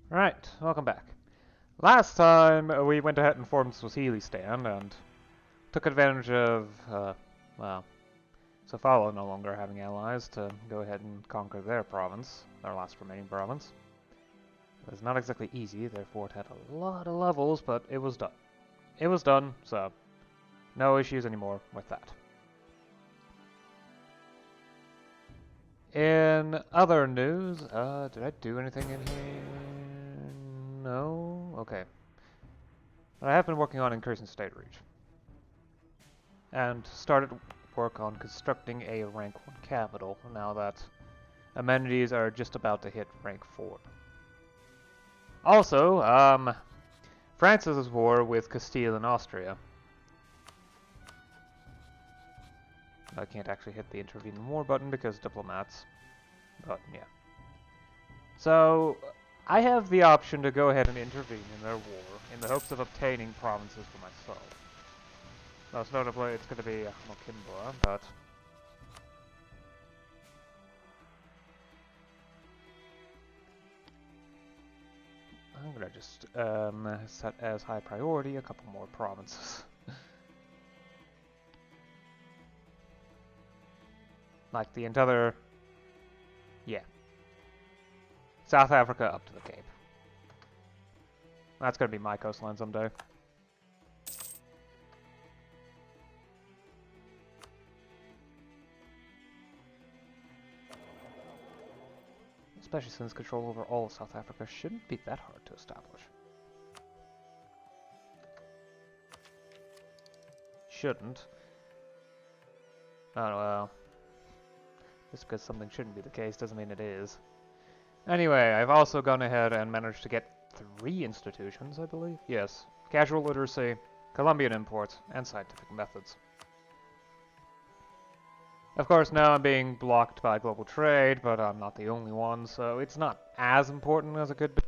Right, welcome back. Last time we went ahead and formed Swahili Stand and took advantage of, well, Safala no longer having allies to go ahead and conquer their province, their last remaining province. It was not exactly easy, their fort had a lot of levels, but it was done. It was done, so no issues anymore with that. In other news, did I do anything in here? No? Okay. I have been working on increasing state reach. And started work on constructing a rank 1 capital now that amenities are just about to hit rank 4. Also, France's war with Castile and Austria. I can't actually hit the intervene more button because diplomats, but yeah. So, I have the option to go ahead and intervene in their war in the hopes of obtaining provinces for myself. Most notably, it's going to be Mokimbua, but I'm going to just set as high priority a couple more provinces. Like the entire, yeah, South Africa up to the Cape. That's going to be my coastline someday. Especially since control over all of South Africa shouldn't be that hard to establish. Shouldn't. Oh well. Just because something shouldn't be the case doesn't mean it is. Anyway, I've also gone ahead and managed to get 3 institutions, I believe. Yes. Casual literacy, Colombian imports, and scientific methods. Of course, now I'm being blocked by global trade, but I'm not the only one, so it's not as important as it could be.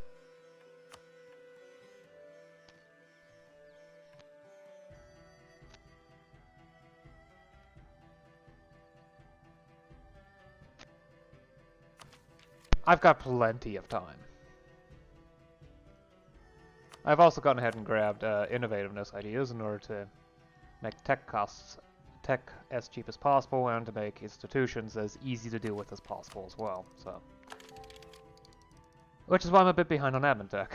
I've got plenty of time. I've also gone ahead and grabbed innovativeness ideas in order to make tech as cheap as possible and to make institutions as easy to deal with as possible as well. So, which is why I'm a bit behind on admin tech.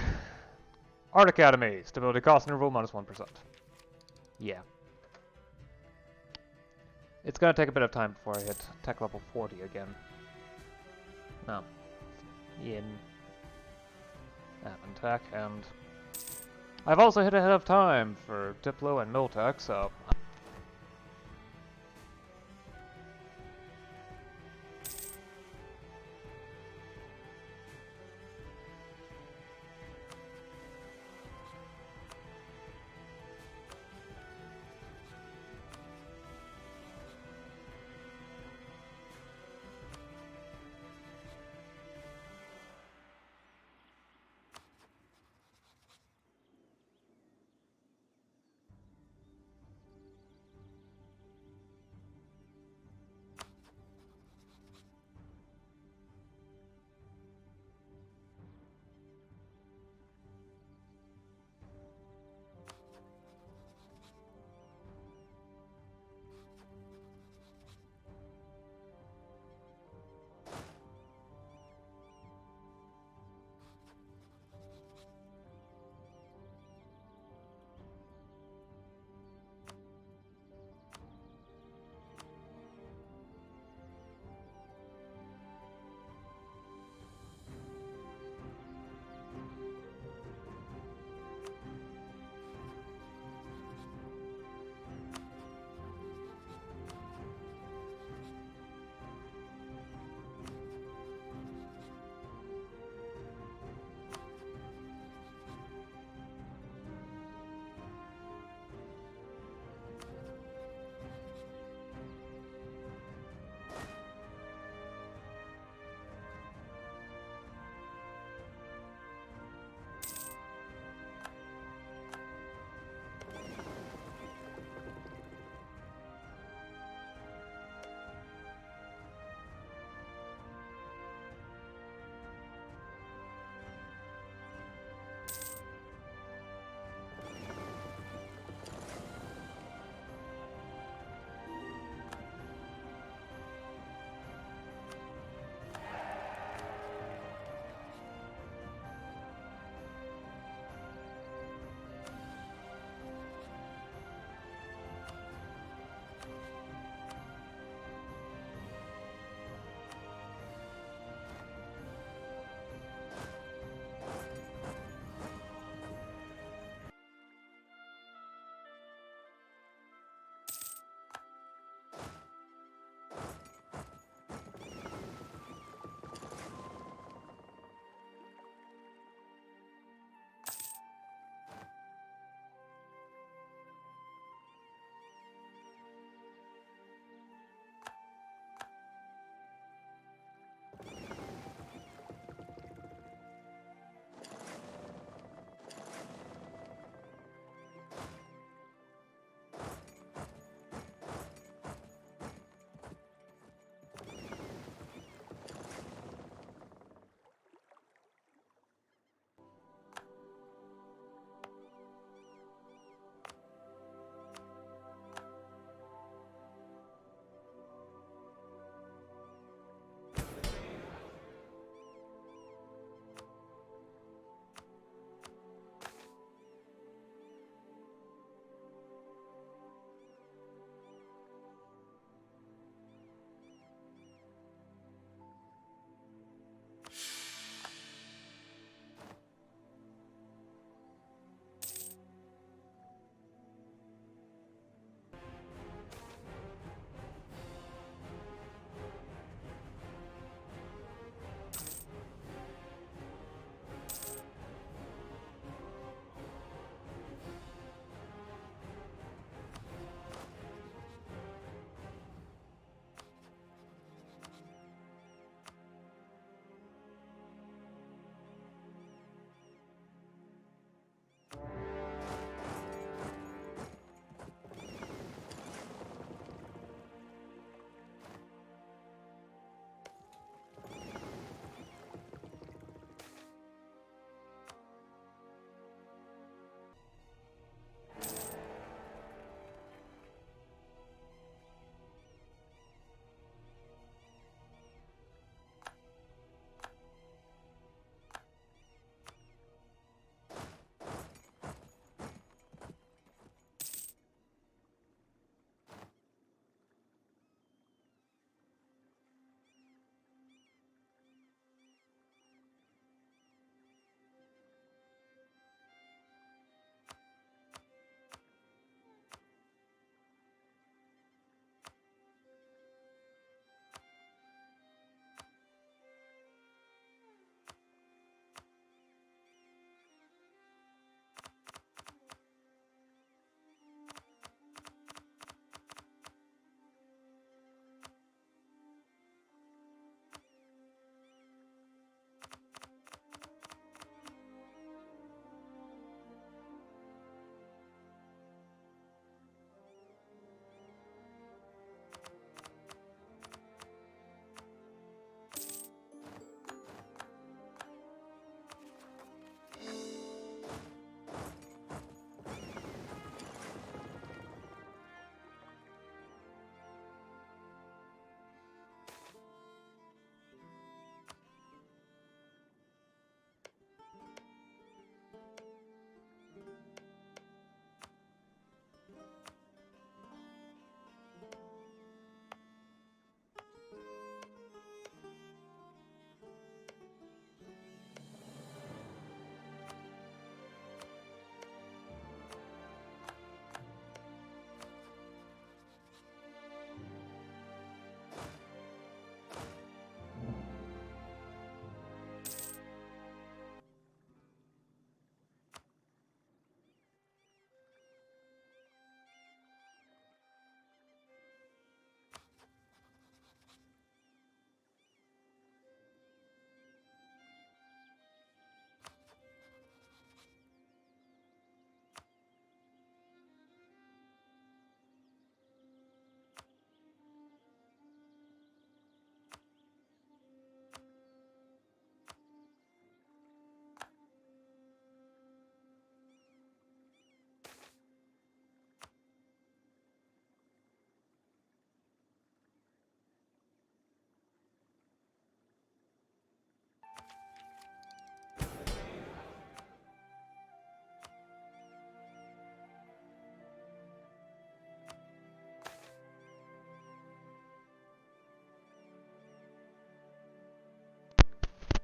Art Academy, stability cost interval minus 1%. Yeah. It's gonna take a bit of time before I hit tech level 40 again. No. In admin tech, and I've also hit ahead of time for Diplo and Miltech, so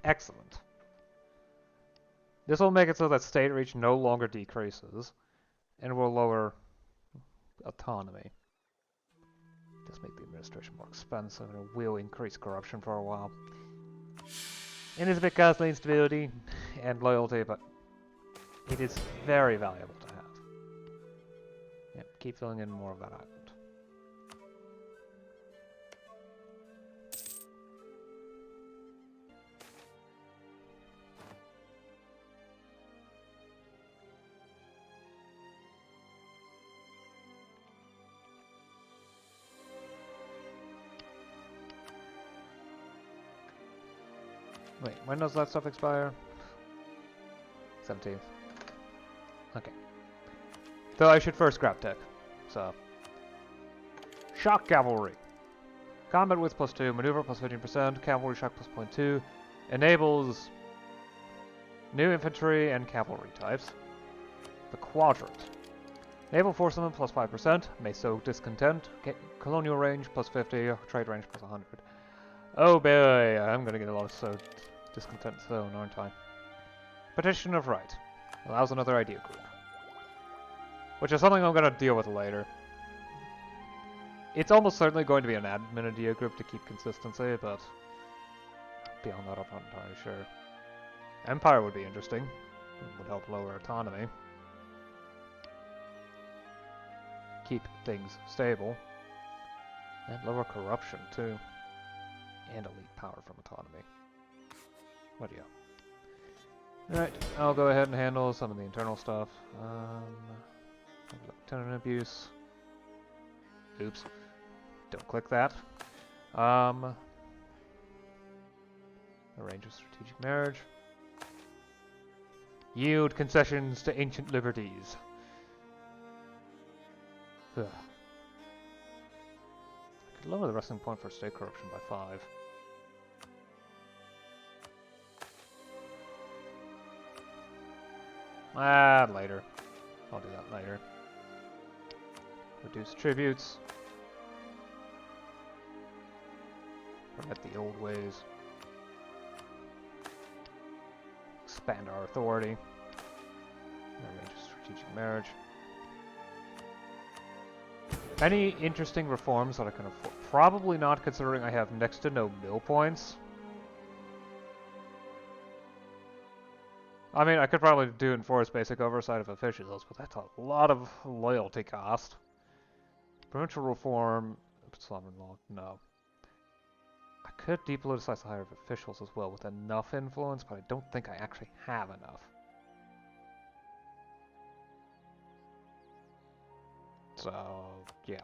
Excellent. This will make it so that state reach no longer decreases, and will lower autonomy. Just make the administration more expensive, and it will increase corruption for a while. It is a bit costly in stability and loyalty, but it is very valuable to have. Yep, keep filling in more of that island. Wait, when does that stuff expire? 17th. Okay. Though I should first grab tech. So. Shock Cavalry. Combat width +2, maneuver +15%, cavalry shock +0.2. Enables new infantry and cavalry types. The Quadrant. Naval forcemen +5%, may sow discontent, colonial range +50, trade range +100. Oh boy, I'm gonna get a lot of sowed discontent sown, aren't I? Petition of Right. Allows another idea group. Which is something I'm gonna deal with later. It's almost certainly going to be an admin idea group to keep consistency, but beyond that I'm not entirely sure. Empire would be interesting. It would help lower autonomy. Keep things stable. And lower corruption too. And elite power from autonomy. What do you? Alright, I'll go ahead and handle some of the internal stuff. Tenant abuse. Oops. Don't click that. Arrange a strategic marriage. Yield concessions to ancient liberties. Ugh. I could lower the wrestling point for state corruption by 5. Later. I'll do that later. Reduce tributes. Permit the old ways. Expand our authority. Arrange a strategic marriage. Any interesting reforms that I can afford? Probably not, considering I have next to no mill points. I mean, I could probably do enforce basic oversight of officials, but that's a lot of loyalty cost. Provincial reform, sovereign law, no. I could depoliticize the hire of officials as well with enough influence, but I don't think I actually have enough. So, yeah.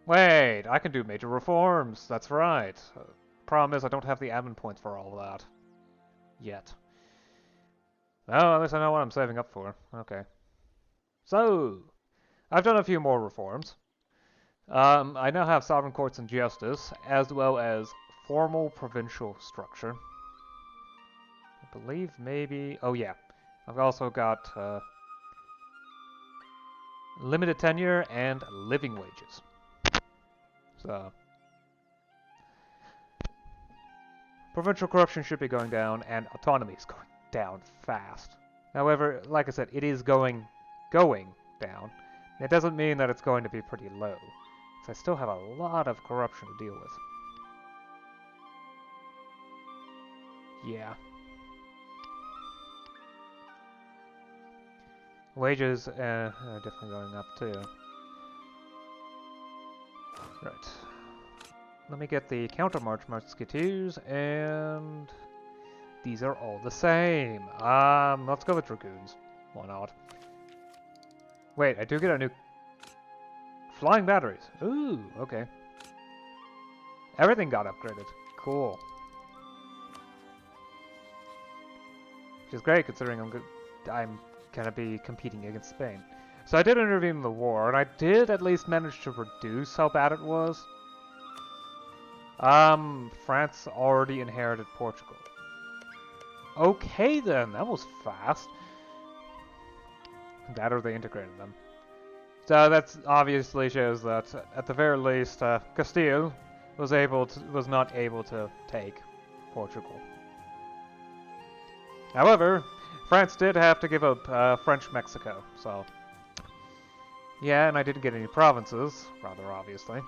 Wait, I can do major reforms, that's right. Problem is I don't have the admin points for all of that. Yet. Well, at least I know what I'm saving up for. Okay. So, I've done a few more reforms. I now have sovereign courts and justice, as well as formal provincial structure. I believe maybe... Oh yeah. I've also got limited tenure and living wages. So... provincial corruption should be going down, and autonomy is going down fast. However, like I said, it is going down. It doesn't mean that it's going to be pretty low, because I still have a lot of corruption to deal with. Yeah. Wages are definitely going up too. Right. Let me get the counter-march musketeers, and these are all the same. Let's go with dragoons. Why not? Wait, I do get a new flying batteries. Ooh, okay. Everything got upgraded. Cool. Which is great considering I'm gonna be competing against Spain. So I did intervene in the war, and I did at least manage to reduce how bad it was. France already inherited Portugal. Okay then, that was fast. That or they integrated them. So that obviously shows that, at the very least, Castile was not able to take Portugal. However, France did have to give up French Mexico, so yeah, and I didn't get any provinces, rather obviously.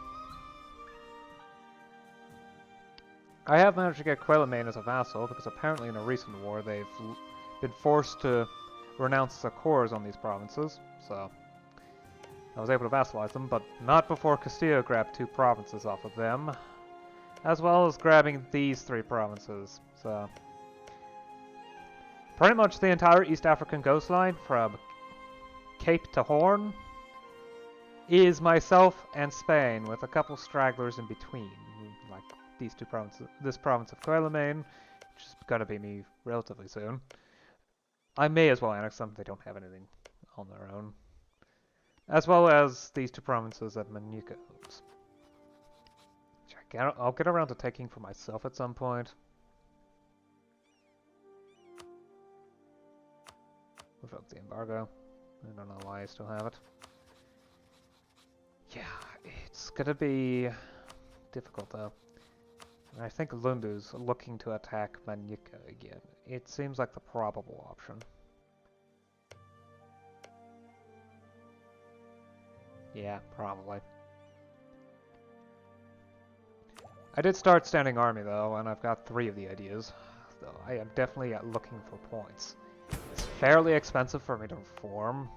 I have managed to get Quelimane as a vassal because apparently in a recent war they've been forced to renounce the cores on these provinces, so I was able to vassalize them, but not before Castillo grabbed 2 provinces off of them, as well as grabbing these 3 provinces, so pretty much the entire East African coastline from Cape to Horn is myself and Spain, with a couple stragglers in between, like these 2 provinces, this province of Quelimane, which is gonna be me relatively soon. I may as well annex them, they don't have anything on their own. As well as these 2 provinces that Manuka owns. I'll get around to taking for myself at some point. Revoke the embargo. I don't know why I still have it. Yeah, it's gonna be difficult though. And I think Lundu's looking to attack Manuka again. It seems like the probable option. Yeah, probably. I did start standing army though, and I've got 3 of the ideas. Though I am definitely looking for points. It's fairly expensive for me to reform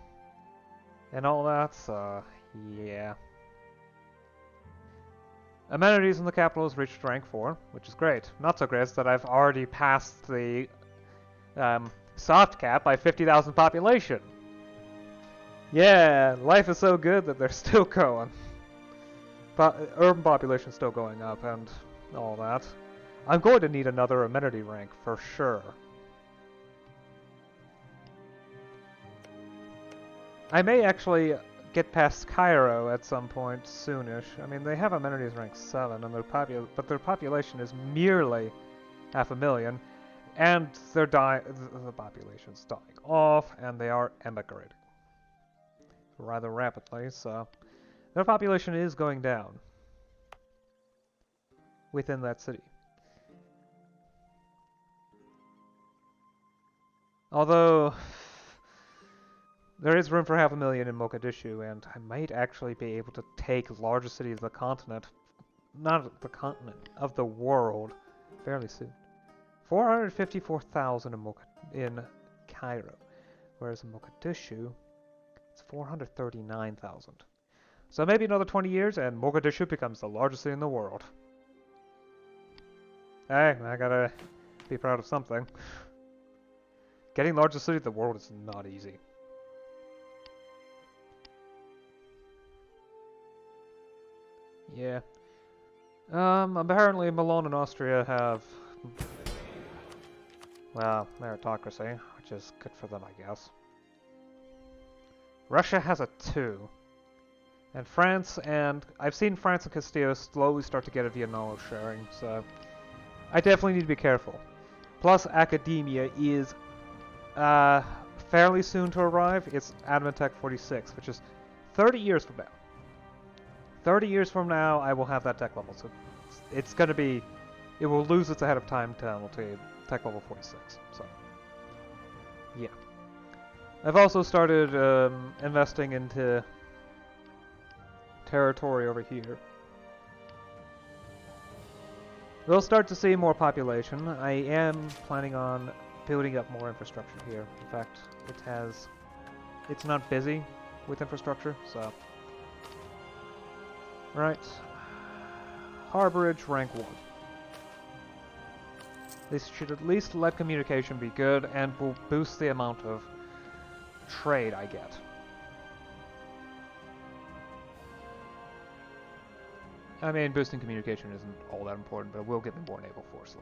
and all that, so yeah. Amenities in the capital has reached rank 4, which is great. Not so great is that I've already passed the soft cap by 50,000 population. Yeah, life is so good that they're still going. Urban population is still going up and all that. I'm going to need another amenity rank for sure. I may actually get past Cairo at some point soonish. I mean, they have amenities rank 7, and but their population is merely 500,000, and the population's dying off, and they are emigrating rather rapidly, so their population is going down within that city. Although there is room for 500,000 in Mogadishu, and I might actually be able to take the largest city of the continent, not the continent, of the world, fairly soon. 454,000 in Cairo, whereas in Mogadishu, it's 439,000. So maybe another 20 years, and Mogadishu becomes the largest city in the world. Hey, I gotta be proud of something. Getting largest city in the world is not easy. Yeah. Apparently Milan and Austria have, well, meritocracy, which is good for them, I guess. Russia has a 2. And France and... I've seen France and Castillo slowly start to get a via knowledge sharing, so I definitely need to be careful. Plus, academia is fairly soon to arrive. It's Admin Tech 46, which is 30 years from now. 30 years from now, I will have that tech level, so it's going to be... It will lose its ahead of time to tech level 46, so... Yeah. I've also started investing into territory over here. We'll start to see more population. I am planning on building up more infrastructure here. In fact, it's not busy with infrastructure, so... Right. Harborage, rank 1. This should at least let communication be good and will boost the amount of trade I get. I mean, boosting communication isn't all that important, but it will give me more naval force.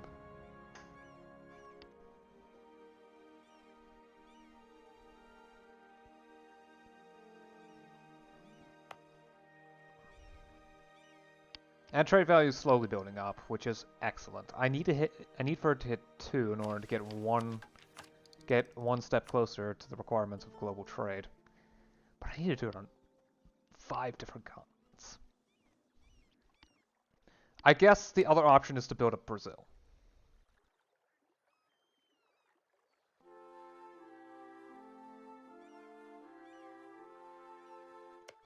And trade value is slowly building up, which is excellent. I need for it to hit 2 in order to get one step closer to the requirements of global trade. But I need to do it on 5 different continents. I guess the other option is to build up Brazil.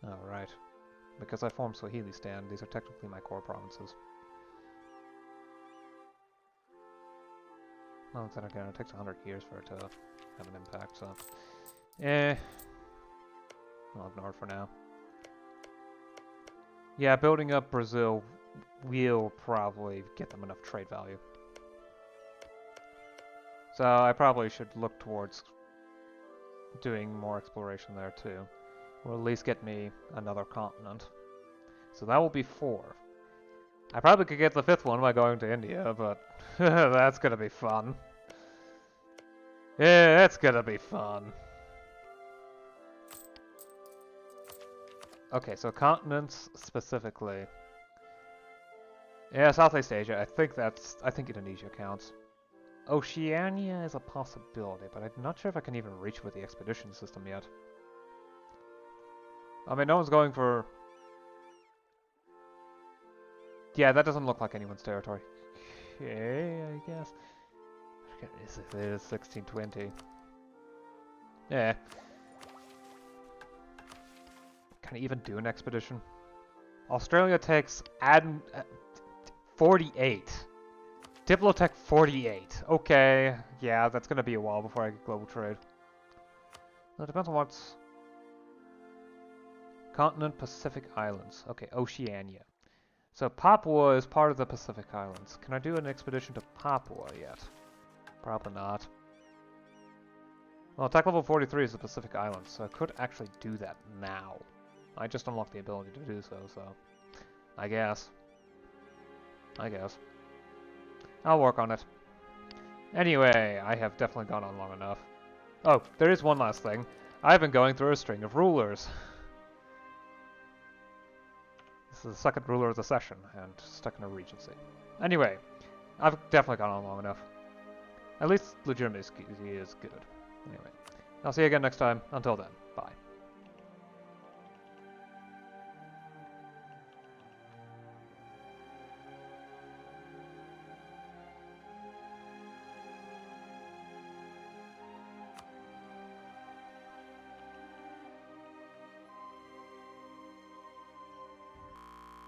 Alright. Because I formed Swahilistan, these are technically my core provinces. Well, then again, it takes 100 years for it to have an impact, so... I'll ignore it for now. Yeah, building up Brazil will probably get them enough trade value. So I probably should look towards doing more exploration there too. Or at least get me another continent. So that will be 4. I probably could get the 5th one by going to India, but that's gonna be fun. Yeah, that's gonna be fun. Okay, so continents specifically. Yeah, Southeast Asia. I think Indonesia counts. Oceania is a possibility, but I'm not sure if I can even reach with the expedition system yet. I mean, no one's going for... Yeah, that doesn't look like anyone's territory. Okay, I guess. It is 1620. Yeah. Can I even do an expedition? Australia takes 48. Diplotech 48. Okay, yeah, that's gonna be a while before I get global trade. Well, it depends on what's... Continent Pacific Islands. Okay, Oceania. So Papua is part of the Pacific Islands. Can I do an expedition to Papua yet? Probably not. Well, tech level 43 is the Pacific Islands, so I could actually do that now. I just unlocked the ability to do so, so... I guess. I'll work on it. Anyway, I have definitely gone on long enough. Oh, there is one last thing. I've been going through a string of rulers. This is the second ruler of the session, and stuck in a regency. Anyway, I've definitely gone on long enough. At least legitimacy is good. Anyway, I'll see you again next time. Until then, bye.